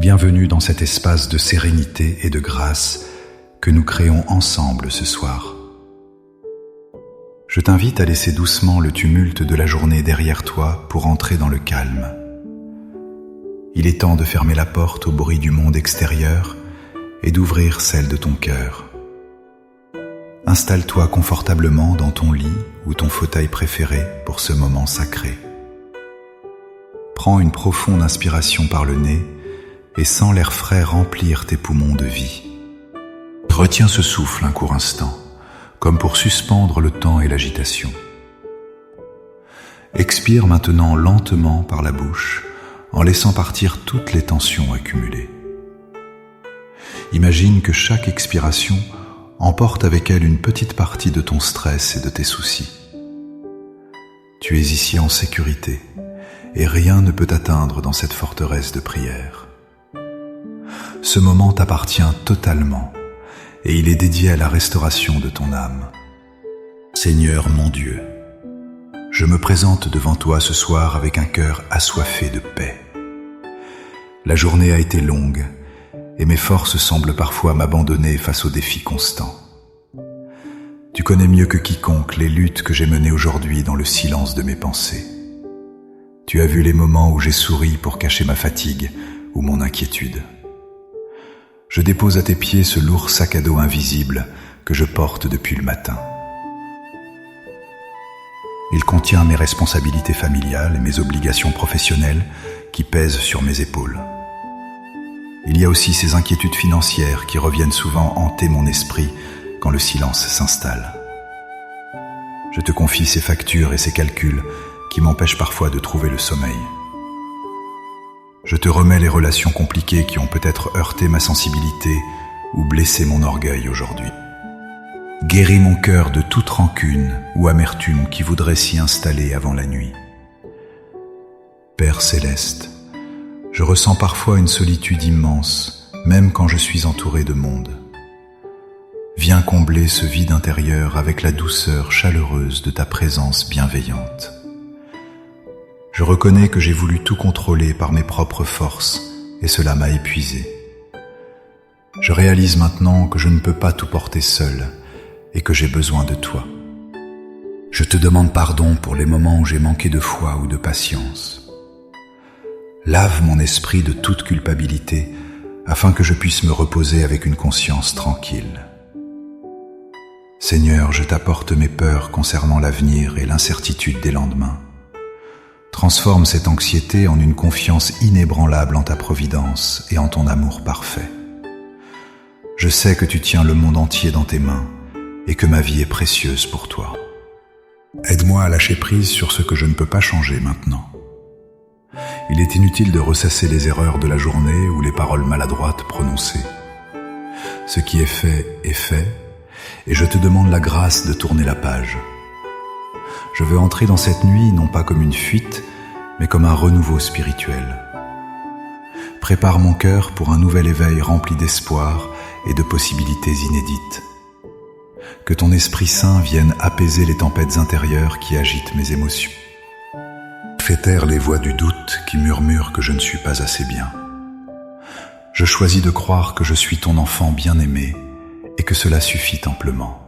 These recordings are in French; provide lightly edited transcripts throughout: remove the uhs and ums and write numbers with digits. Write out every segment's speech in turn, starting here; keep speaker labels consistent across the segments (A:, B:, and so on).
A: Bienvenue dans cet espace de sérénité et de grâce que nous créons ensemble ce soir. Je t'invite à laisser doucement le tumulte de la journée derrière toi pour entrer dans le calme. Il est temps de fermer la porte au bruit du monde extérieur et d'ouvrir celle de ton cœur. Installe-toi confortablement dans ton lit ou ton fauteuil préféré pour ce moment sacré. Prends une profonde inspiration par le nez et sens l'air frais remplir tes poumons de vie. Retiens ce souffle un court instant, comme pour suspendre le temps et l'agitation. Expire maintenant lentement par la bouche, en laissant partir toutes les tensions accumulées. Imagine que chaque expiration emporte avec elle une petite partie de ton stress et de tes soucis. Tu es ici en sécurité, et rien ne peut t'atteindre dans cette forteresse de prière. Ce moment t'appartient totalement, et il est dédié à la restauration de ton âme. Seigneur mon Dieu, je me présente devant toi ce soir avec un cœur assoiffé de paix. La journée a été longue, et mes forces semblent parfois m'abandonner face aux défis constants. Tu connais mieux que quiconque les luttes que j'ai menées aujourd'hui dans le silence de mes pensées. Tu as vu les moments où j'ai souri pour cacher ma fatigue ou mon inquiétude. Je dépose à tes pieds ce lourd sac à dos invisible que je porte depuis le matin. Il contient mes responsabilités familiales et mes obligations professionnelles qui pèsent sur mes épaules. Il y a aussi ces inquiétudes financières qui reviennent souvent hanter mon esprit quand le silence s'installe. Je te confie ces factures et ces calculs qui m'empêchent parfois de trouver le sommeil. Je te remets les relations compliquées qui ont peut-être heurté ma sensibilité ou blessé mon orgueil aujourd'hui. Guéris mon cœur de toute rancune ou amertume qui voudrait s'y installer avant la nuit. Père céleste, je ressens parfois une solitude immense, même quand je suis entouré de monde. Viens combler ce vide intérieur avec la douceur chaleureuse de ta présence bienveillante. Je reconnais que j'ai voulu tout contrôler par mes propres forces et cela m'a épuisé. Je réalise maintenant que je ne peux pas tout porter seul et que j'ai besoin de toi. Je te demande pardon pour les moments où j'ai manqué de foi ou de patience. Lave mon esprit de toute culpabilité afin que je puisse me reposer avec une conscience tranquille. Seigneur, je t'apporte mes peurs concernant l'avenir et l'incertitude des lendemains. Transforme cette anxiété en une confiance inébranlable en ta providence et en ton amour parfait. Je sais que tu tiens le monde entier dans tes mains et que ma vie est précieuse pour toi. Aide-moi à lâcher prise sur ce que je ne peux pas changer maintenant. Il est inutile de ressasser les erreurs de la journée ou les paroles maladroites prononcées. Ce qui est fait, et je te demande la grâce de tourner la page. Je veux entrer dans cette nuit non pas comme une fuite, mais comme un renouveau spirituel. Prépare mon cœur pour un nouvel éveil rempli d'espoir et de possibilités inédites. Que ton Esprit Saint vienne apaiser les tempêtes intérieures qui agitent mes émotions. Fais taire les voix du doute qui murmurent que je ne suis pas assez bien. Je choisis de croire que je suis ton enfant bien-aimé et que cela suffit amplement.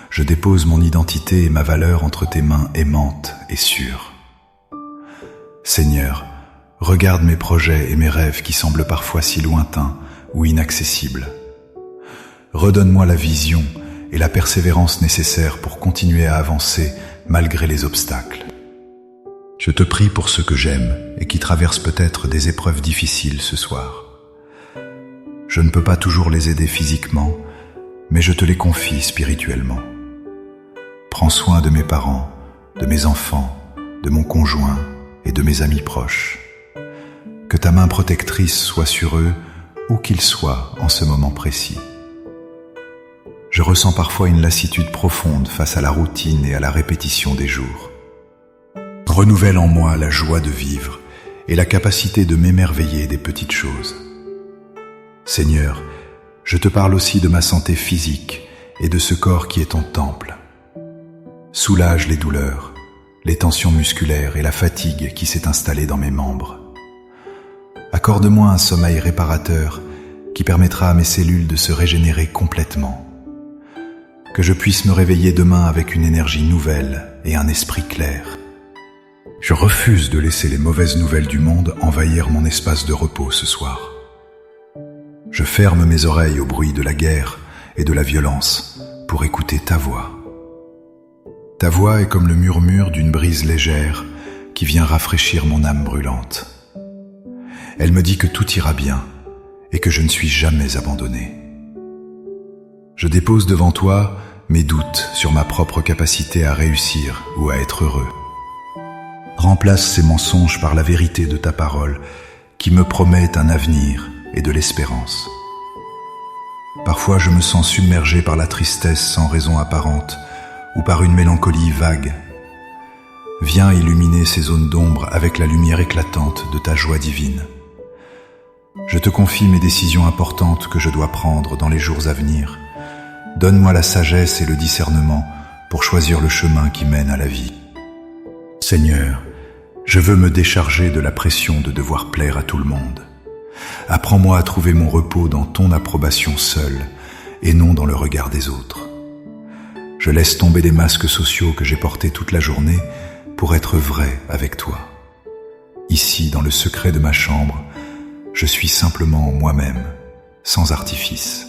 A: Je dépose mon identité et ma valeur entre tes mains aimantes et sûres. Seigneur, regarde mes projets et mes rêves qui semblent parfois si lointains ou inaccessibles. Redonne-moi la vision et la persévérance nécessaires pour continuer à avancer malgré les obstacles. Je te prie pour ceux que j'aime et qui traversent peut-être des épreuves difficiles ce soir. Je ne peux pas toujours les aider physiquement, mais je te les confie spirituellement. Prends soin de mes parents, de mes enfants, de mon conjoint et de mes amis proches. Que ta main protectrice soit sur eux, où qu'ils soient en ce moment précis. Je ressens parfois une lassitude profonde face à la routine et à la répétition des jours. Renouvelle en moi la joie de vivre et la capacité de m'émerveiller des petites choses. Seigneur, je te parle aussi de ma santé physique et de ce corps qui est ton temple. Soulage les douleurs, les tensions musculaires et la fatigue qui s'est installée dans mes membres. Accorde-moi un sommeil réparateur qui permettra à mes cellules de se régénérer complètement. Que je puisse me réveiller demain avec une énergie nouvelle et un esprit clair. Je refuse de laisser les mauvaises nouvelles du monde envahir mon espace de repos ce soir. Je ferme mes oreilles au bruit de la guerre et de la violence pour écouter ta voix. Ta voix est comme le murmure d'une brise légère qui vient rafraîchir mon âme brûlante. Elle me dit que tout ira bien et que je ne suis jamais abandonné. Je dépose devant toi mes doutes sur ma propre capacité à réussir ou à être heureux. Remplace ces mensonges par la vérité de ta parole qui me promet un avenir et de l'espérance. Parfois je me sens submergé par la tristesse sans raison apparente ou par une mélancolie vague. Viens illuminer ces zones d'ombre avec la lumière éclatante de ta joie divine. Je te confie mes décisions importantes que je dois prendre dans les jours à venir. Donne-moi la sagesse et le discernement pour choisir le chemin qui mène à la vie. Seigneur, je veux me décharger de la pression de devoir plaire à tout le monde. Apprends-moi à trouver mon repos dans ton approbation seule et non dans le regard des autres. Je laisse tomber les masques sociaux que j'ai portés toute la journée pour être vrai avec toi. Ici, dans le secret de ma chambre, je suis simplement moi-même, sans artifice.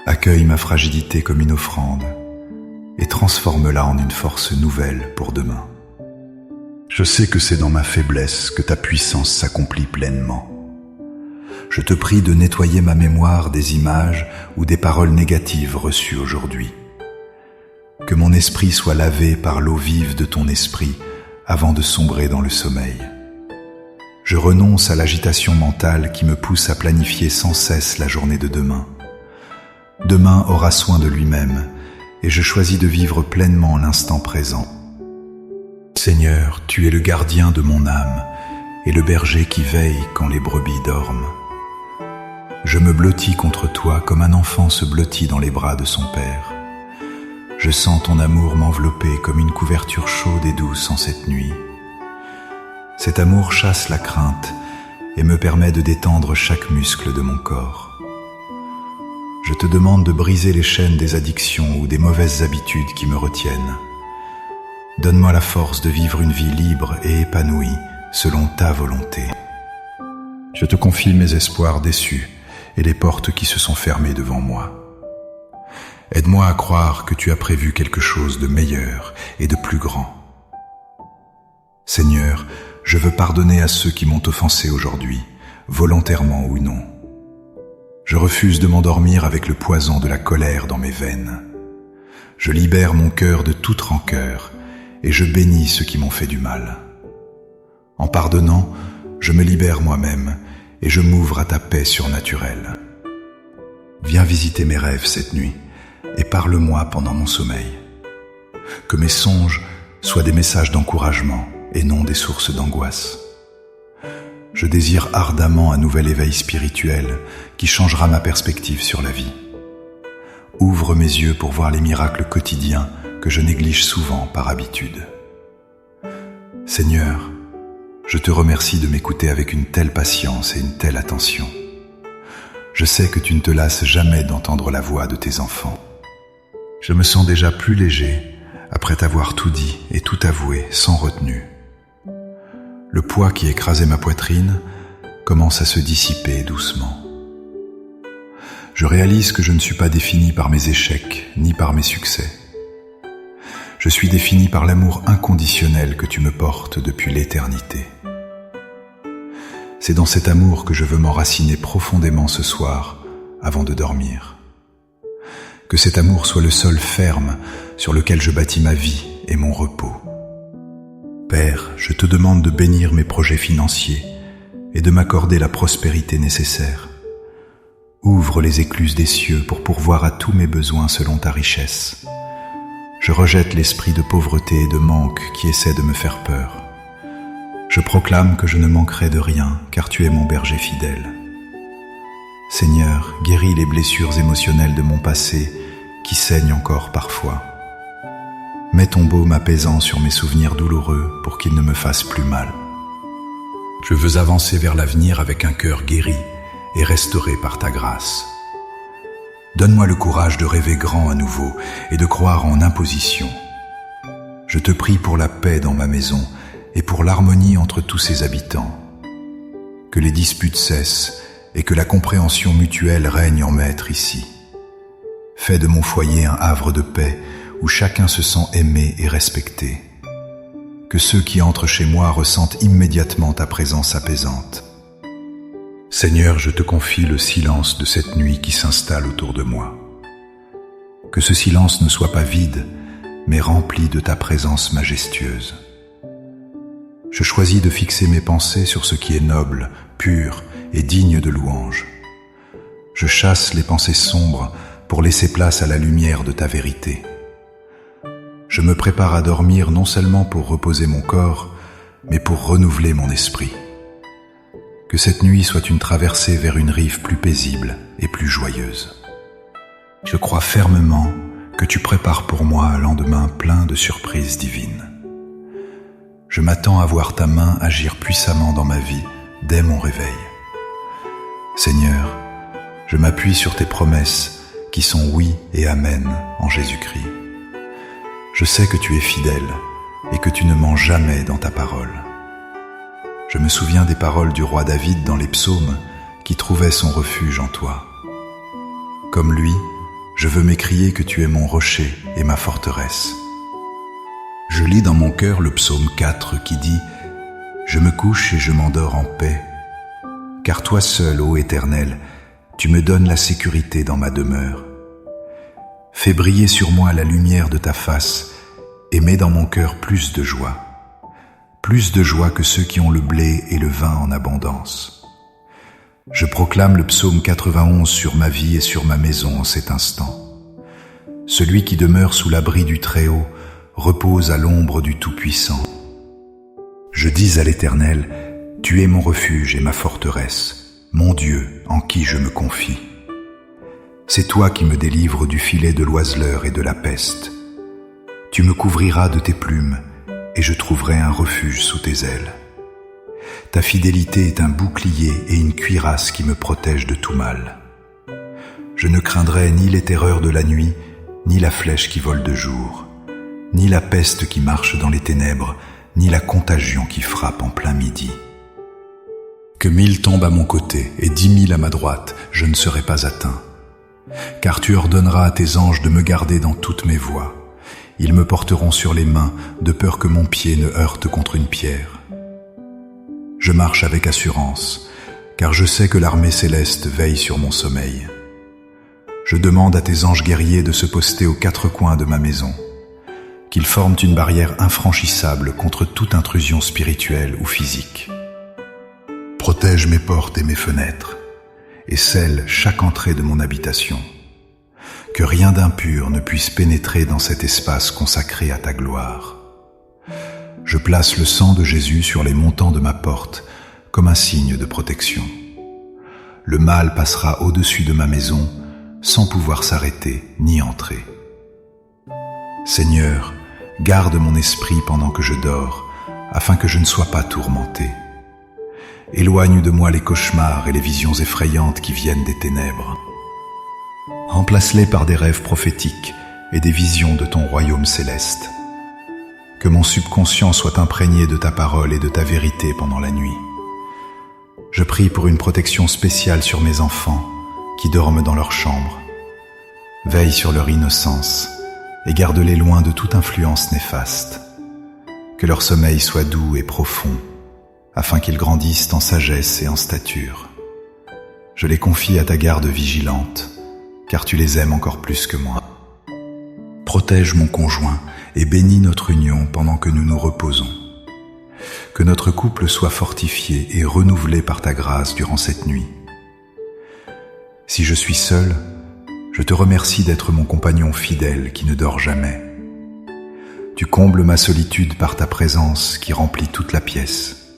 A: Accueille ma fragilité comme une offrande et transforme-la en une force nouvelle pour demain. Je sais que c'est dans ma faiblesse que ta puissance s'accomplit pleinement. Je te prie de nettoyer ma mémoire des images ou des paroles négatives reçues aujourd'hui. Que mon esprit soit lavé par l'eau vive de ton esprit avant de sombrer dans le sommeil. Je renonce à l'agitation mentale qui me pousse à planifier sans cesse la journée de demain. Demain aura soin de lui-même et je choisis de vivre pleinement l'instant présent. Seigneur, tu es le gardien de mon âme et le berger qui veille quand les brebis dorment. Je me blottis contre toi comme un enfant se blottit dans les bras de son père. Je sens ton amour m'envelopper comme une couverture chaude et douce en cette nuit. Cet amour chasse la crainte et me permet de détendre chaque muscle de mon corps. Je te demande de briser les chaînes des addictions ou des mauvaises habitudes qui me retiennent. Donne-moi la force de vivre une vie libre et épanouie selon ta volonté. Je te confie mes espoirs déçus et les portes qui se sont fermées devant moi. Aide-moi à croire que tu as prévu quelque chose de meilleur et de plus grand. Seigneur, je veux pardonner à ceux qui m'ont offensé aujourd'hui, volontairement ou non. Je refuse de m'endormir avec le poison de la colère dans mes veines. Je libère mon cœur de toute rancœur et je bénis ceux qui m'ont fait du mal. En pardonnant, je me libère moi-même et je m'ouvre à ta paix surnaturelle. Viens visiter mes rêves cette nuit et parle-moi pendant mon sommeil. Que mes songes soient des messages d'encouragement et non des sources d'angoisse. Je désire ardemment un nouvel éveil spirituel qui changera ma perspective sur la vie. Ouvre mes yeux pour voir les miracles quotidiens que je néglige souvent par habitude. Seigneur, je te remercie de m'écouter avec une telle patience et une telle attention. Je sais que tu ne te lasses jamais d'entendre la voix de tes enfants. Je me sens déjà plus léger après t'avoir tout dit et tout avoué sans retenue. Le poids qui écrasait ma poitrine commence à se dissiper doucement. Je réalise que je ne suis pas défini par mes échecs ni par mes succès. Je suis défini par l'amour inconditionnel que tu me portes depuis l'éternité. C'est dans cet amour que je veux m'enraciner profondément ce soir avant de dormir. Que cet amour soit le sol ferme sur lequel je bâtis ma vie et mon repos. Père, je te demande de bénir mes projets financiers et de m'accorder la prospérité nécessaire. Ouvre les écluses des cieux pour pourvoir à tous mes besoins selon ta richesse. Je rejette l'esprit de pauvreté et de manque qui essaie de me faire peur. Je proclame que je ne manquerai de rien, car tu es mon berger fidèle. Seigneur, guéris les blessures émotionnelles de mon passé qui saignent encore parfois. Mets ton baume apaisant sur mes souvenirs douloureux pour qu'ils ne me fassent plus mal. Je veux avancer vers l'avenir avec un cœur guéri et restauré par ta grâce. Donne-moi le courage de rêver grand à nouveau et de croire en imposition. Je te prie pour la paix dans ma maison et pour l'harmonie entre tous ses habitants. Que les disputes cessent et que la compréhension mutuelle règne en maître ici. Fais de mon foyer un havre de paix où chacun se sent aimé et respecté. Que ceux qui entrent chez moi ressentent immédiatement ta présence apaisante. Seigneur, je te confie le silence de cette nuit qui s'installe autour de moi. Que ce silence ne soit pas vide, mais rempli de ta présence majestueuse. Je choisis de fixer mes pensées sur ce qui est noble, pur et digne de louange. Je chasse les pensées sombres pour laisser place à la lumière de ta vérité. Je me prépare à dormir non seulement pour reposer mon corps, mais pour renouveler mon esprit. Que cette nuit soit une traversée vers une rive plus paisible et plus joyeuse. Je crois fermement que tu prépares pour moi un lendemain plein de surprises divines. Je m'attends à voir ta main agir puissamment dans ma vie dès mon réveil. Seigneur, je m'appuie sur tes promesses qui sont oui et amen en Jésus-Christ. Je sais que tu es fidèle et que tu ne mens jamais dans ta parole. Je me souviens des paroles du roi David dans les psaumes qui trouvait son refuge en toi. Comme lui, je veux m'écrier que tu es mon rocher et ma forteresse. Je lis dans mon cœur le psaume 4 qui dit « Je me couche et je m'endors en paix, car toi seul, ô Éternel, tu me donnes la sécurité dans ma demeure. Fais briller sur moi la lumière de ta face et mets dans mon cœur plus de joie que ceux qui ont le blé et le vin en abondance. » Je proclame le psaume 91 sur ma vie et sur ma maison en cet instant. Celui qui demeure sous l'abri du Très-Haut repose à l'ombre du Tout-Puissant. Je dis à l'Éternel, « Tu es mon refuge et ma forteresse, mon Dieu en qui je me confie. » C'est toi qui me délivres du filet de l'oiseleur et de la peste. Tu me couvriras de tes plumes et je trouverai un refuge sous tes ailes. Ta fidélité est un bouclier et une cuirasse qui me protègent de tout mal. Je ne craindrai ni les terreurs de la nuit, ni la flèche qui vole de jour, ni la peste qui marche dans les ténèbres, ni la contagion qui frappe en plein midi. Que 1000 tombent à mon côté et 10 000 à ma droite, je ne serai pas atteint. Car tu ordonneras à tes anges de me garder dans toutes mes voies. Ils me porteront sur les mains, de peur que mon pied ne heurte contre une pierre. Je marche avec assurance, car je sais que l'armée céleste veille sur mon sommeil. Je demande à tes anges guerriers de se poster aux 4 coins de ma maison, qu'ils forment une barrière infranchissable contre toute intrusion spirituelle ou physique. Protège mes portes et mes fenêtres, et scelle chaque entrée de mon habitation. Que rien d'impur ne puisse pénétrer dans cet espace consacré à ta gloire. Je place le sang de Jésus sur les montants de ma porte comme un signe de protection. Le mal passera au-dessus de ma maison sans pouvoir s'arrêter ni entrer. Seigneur, garde mon esprit pendant que je dors, afin que je ne sois pas tourmenté. Éloigne de moi les cauchemars et les visions effrayantes qui viennent des ténèbres. Remplace-les par des rêves prophétiques et des visions de ton royaume céleste. Que mon subconscient soit imprégné de ta parole et de ta vérité pendant la nuit. Je prie pour une protection spéciale sur mes enfants qui dorment dans leur chambre. Veille sur leur innocence et garde-les loin de toute influence néfaste. Que leur sommeil soit doux et profond, afin qu'ils grandissent en sagesse et en stature. Je les confie à ta garde vigilante, car tu les aimes encore plus que moi. Protège mon conjoint et bénis notre union pendant que nous nous reposons. Que notre couple soit fortifié et renouvelé par ta grâce durant cette nuit. Si je suis seul, je te remercie d'être mon compagnon fidèle qui ne dort jamais. Tu combles ma solitude par ta présence qui remplit toute la pièce.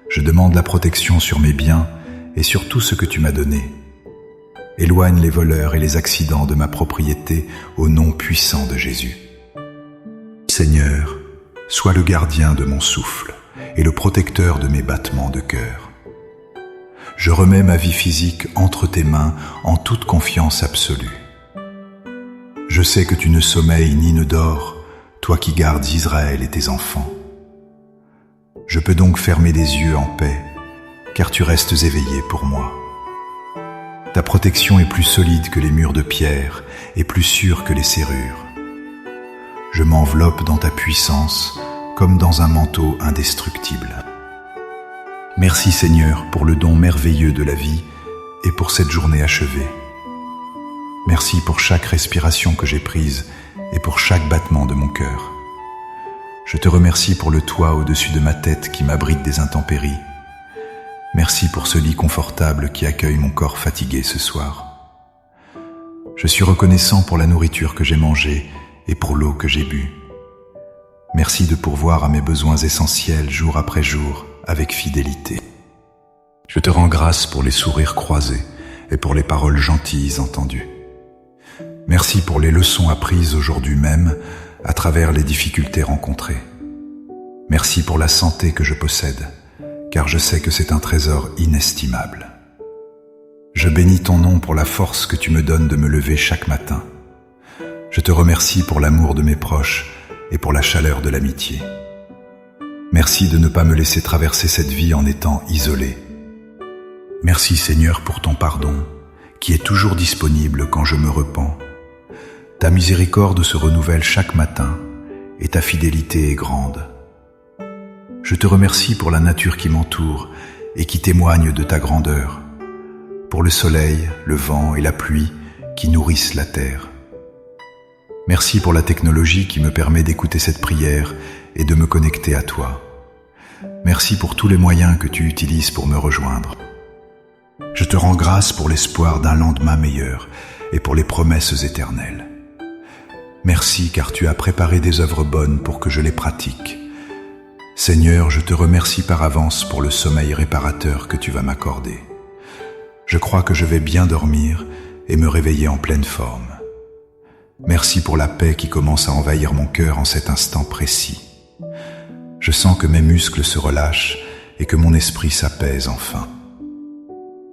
A: Je demande la protection sur mes biens et sur tout ce que tu m'as donné. Éloigne les voleurs et les accidents de ma propriété au nom puissant de Jésus. Seigneur, sois le gardien de mon souffle et le protecteur de mes battements de cœur. Je remets ma vie physique entre tes mains en toute confiance absolue. Je sais que tu ne sommeilles ni ne dors, toi qui gardes Israël et tes enfants. Je peux donc fermer les yeux en paix, car tu restes éveillé pour moi. Ta protection est plus solide que les murs de pierre et plus sûre que les serrures. Je m'enveloppe dans ta puissance comme dans un manteau indestructible. Merci Seigneur pour le don merveilleux de la vie et pour cette journée achevée. Merci pour chaque respiration que j'ai prise et pour chaque battement de mon cœur. Je te remercie pour le toit au-dessus de ma tête qui m'abrite des intempéries. Merci pour ce lit confortable qui accueille mon corps fatigué ce soir. Je suis reconnaissant pour la nourriture que j'ai mangée et pour l'eau que j'ai bue. Merci de pourvoir à mes besoins essentiels jour après jour avec fidélité. Je te rends grâce pour les sourires croisés et pour les paroles gentilles entendues. Merci pour les leçons apprises aujourd'hui même à travers les difficultés rencontrées. Merci pour la santé que je possède, car je sais que c'est un trésor inestimable. Je bénis ton nom pour la force que tu me donnes de me lever chaque matin. Je te remercie pour l'amour de mes proches et pour la chaleur de l'amitié. Merci de ne pas me laisser traverser cette vie en étant isolé. Merci Seigneur pour ton pardon, qui est toujours disponible quand je me repens. Ta miséricorde se renouvelle chaque matin et ta fidélité est grande. Je te remercie pour la nature qui m'entoure et qui témoigne de ta grandeur, pour le soleil, le vent et la pluie qui nourrissent la terre. Merci pour la technologie qui me permet d'écouter cette prière et de me connecter à toi. Merci pour tous les moyens que tu utilises pour me rejoindre. Je te rends grâce pour l'espoir d'un lendemain meilleur et pour les promesses éternelles. Merci car tu as préparé des œuvres bonnes pour que je les pratique. Seigneur, je te remercie par avance pour le sommeil réparateur que tu vas m'accorder. Je crois que je vais bien dormir et me réveiller en pleine forme. Merci pour la paix qui commence à envahir mon cœur en cet instant précis. Je sens que mes muscles se relâchent et que mon esprit s'apaise enfin.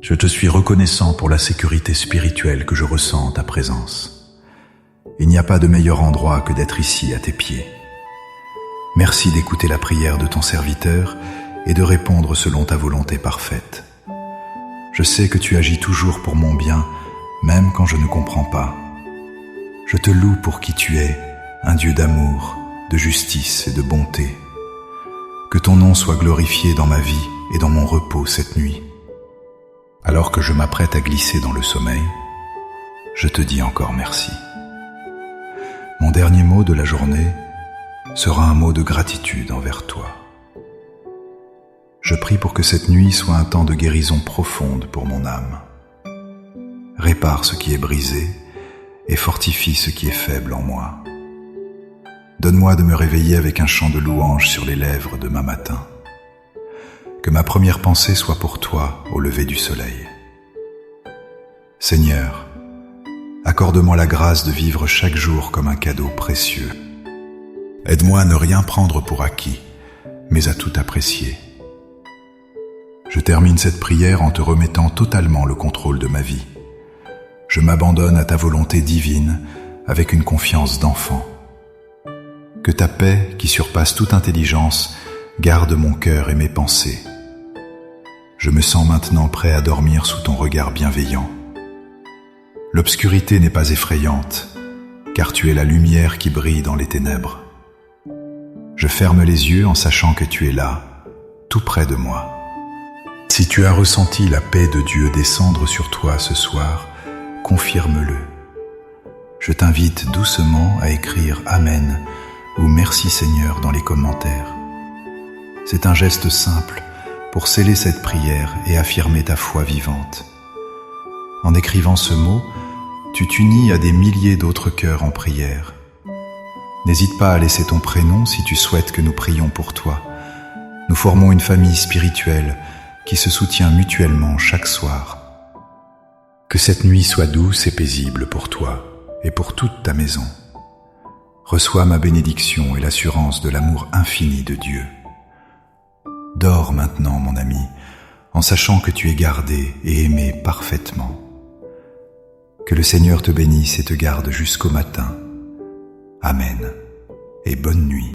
A: Je te suis reconnaissant pour la sécurité spirituelle que je ressens en ta présence. Il n'y a pas de meilleur endroit que d'être ici à tes pieds. Merci d'écouter la prière de ton serviteur et de répondre selon ta volonté parfaite. Je sais que tu agis toujours pour mon bien, même quand je ne comprends pas. Je te loue pour qui tu es, un Dieu d'amour, de justice et de bonté. Que ton nom soit glorifié dans ma vie et dans mon repos cette nuit. Alors que je m'apprête à glisser dans le sommeil, je te dis encore merci. Mon dernier mot de la journée sera un mot de gratitude envers toi. Je prie pour que cette nuit soit un temps de guérison profonde pour mon âme. Répare ce qui est brisé et fortifie ce qui est faible en moi. Donne-moi de me réveiller avec un chant de louange sur les lèvres demain matin. Que ma première pensée soit pour toi au lever du soleil. Seigneur, accorde-moi la grâce de vivre chaque jour comme un cadeau précieux. Aide-moi à ne rien prendre pour acquis, mais à tout apprécier. Je termine cette prière en te remettant totalement le contrôle de ma vie. Je m'abandonne à ta volonté divine avec une confiance d'enfant. Que ta paix, qui surpasse toute intelligence, garde mon cœur et mes pensées. Je me sens maintenant prêt à dormir sous ton regard bienveillant. L'obscurité n'est pas effrayante, car tu es la lumière qui brille dans les ténèbres. Je ferme les yeux en sachant que tu es là, tout près de moi. Si tu as ressenti la paix de Dieu descendre sur toi ce soir, confirme-le. Je t'invite doucement à écrire Amen ou Merci Seigneur dans les commentaires. C'est un geste simple pour sceller cette prière et affirmer ta foi vivante. En écrivant ce mot, tu t'unis à des milliers d'autres cœurs en prière. N'hésite pas à laisser ton prénom si tu souhaites que nous prions pour toi. Nous formons une famille spirituelle qui se soutient mutuellement chaque soir. Que cette nuit soit douce et paisible pour toi et pour toute ta maison. Reçois ma bénédiction et l'assurance de l'amour infini de Dieu. Dors maintenant, mon ami, en sachant que tu es gardé et aimé parfaitement. Que le Seigneur te bénisse et te garde jusqu'au matin. Amen et bonne nuit.